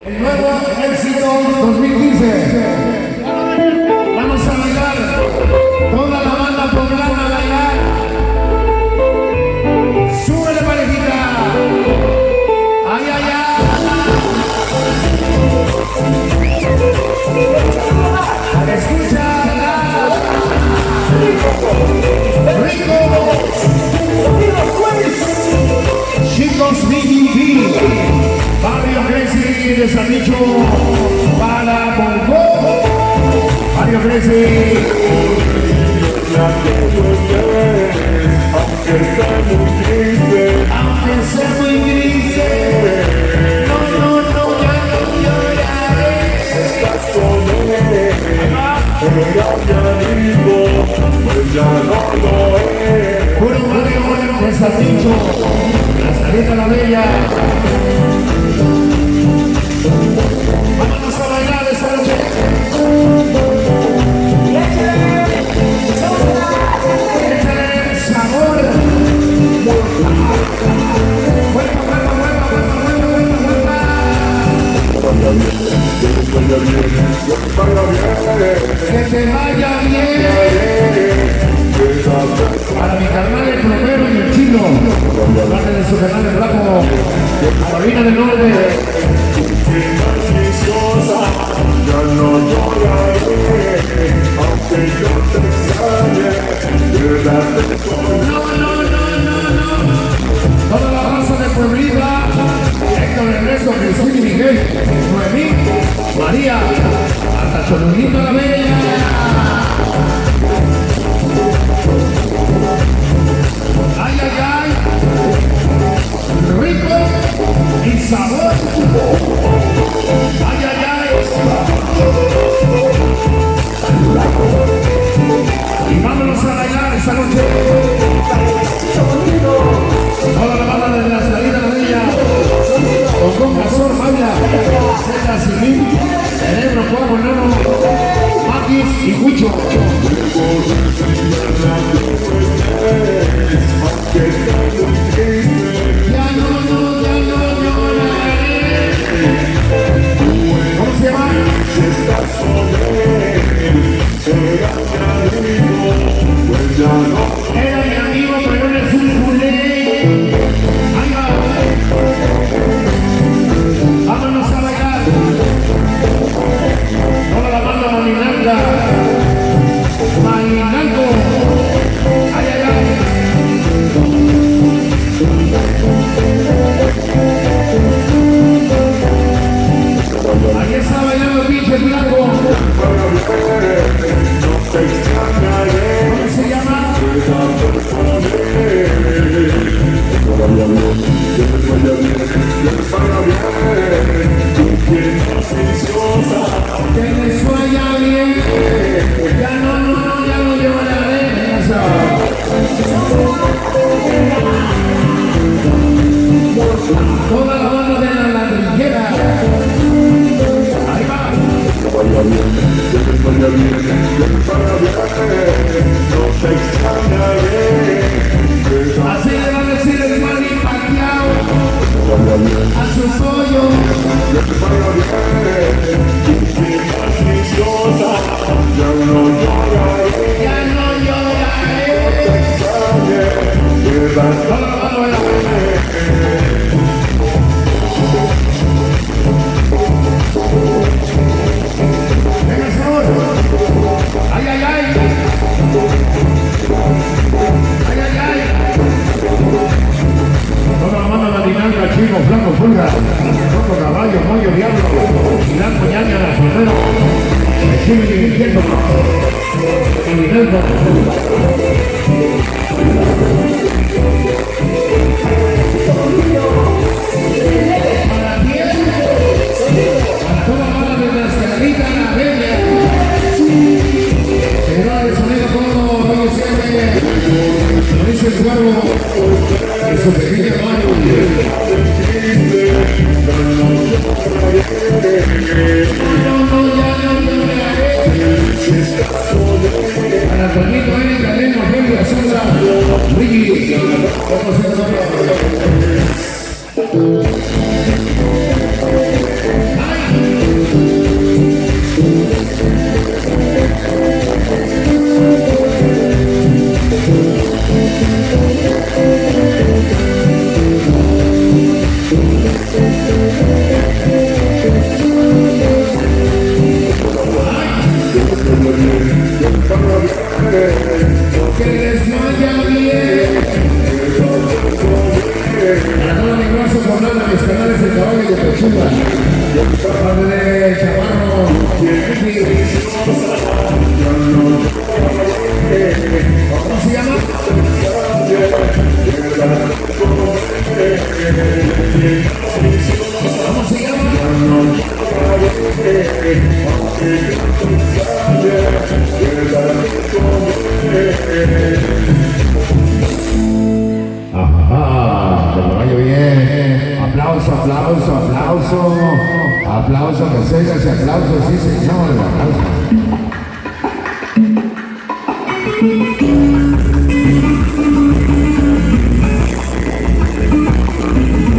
El nuevo éxito 2015. Vamos a bailar. Toda la banda poblana a bailar. Súbele, parejita. Ay, ay, ay. Escucha. Rico. Chicos BGB. Barrio Crazy de San Dicho para Bongo. Barrio Crazy. Aunque sea muy triste, no, no, no, ya no lloraré. Estás con él, pero ya digo, pues ya no lo es. Puro barrio de San Dicho, la salida la bella. Vámonos a bailar esta noche. Échale sabor. Vuelva, vuelva, vuelva, vuelva, vuelva, vuelva, vuelva. Que te vaya bien. Para mi carnal el plomero y el chino, parte de su canal de Blanco, Carolina del Norte. Ya no lloraré, aunque yo te extrañe. No, no, no, no, no. Toda la raza de Pueblita, Héctor Ernesto, Cristina y Miguel, Noemí, María, hasta Cholulito la Bella. Ay, ay, ay, rico y sabor. Ay, ay, ay. Y vámonos a bailar esta noche. Toda la banda de la salida de ella. Con Casor, Maya, Zeta, Silín, Cerebro, Cuago, Nano, Matis y Cucho. Ya no lloraré. ¿Cómo se llama? Era mi amigo, pero no es un culé. Ahí va. Vámonos a bailar. Toda la banda Maninanga. Maninango. Ay, ay, ay. Aquí está bailando pinche blanco. ¿Cómo se llama? Que les vaya bien. Ya no lloraré. Toda la banda de la ladrillera. Ahí va. Así le va a decir el Manny Pacquiao a su pollo. Ya no lloraré. Venga, sabor. Ay, ay, ay. Ay, ay, ay. Toda la banda de Dinanca, Chino, Blanco, Pulga, Rojo, Caballo, Moyo, Diablo, Blanco, Ñaña, La Soltero, el Chino y el Quieto, el Dinanca. Para quién, para toda la banda de las Carolinas, la Bella. Señor, el sonido como hoy siempre, lo dice el cuervo, en su pequeña mano. Para Antonito, Eric, Galeno, Helio, Sandra, Luigi, vamos a ver. Padre Chaparro. ¿Cómo se llama? ¿Cómo se llama? Ajá, que lo vaya bien. Aplauso, aplauso, aplauso. Aplauso, que se oiga ese aplauso, sí señor, aplauso.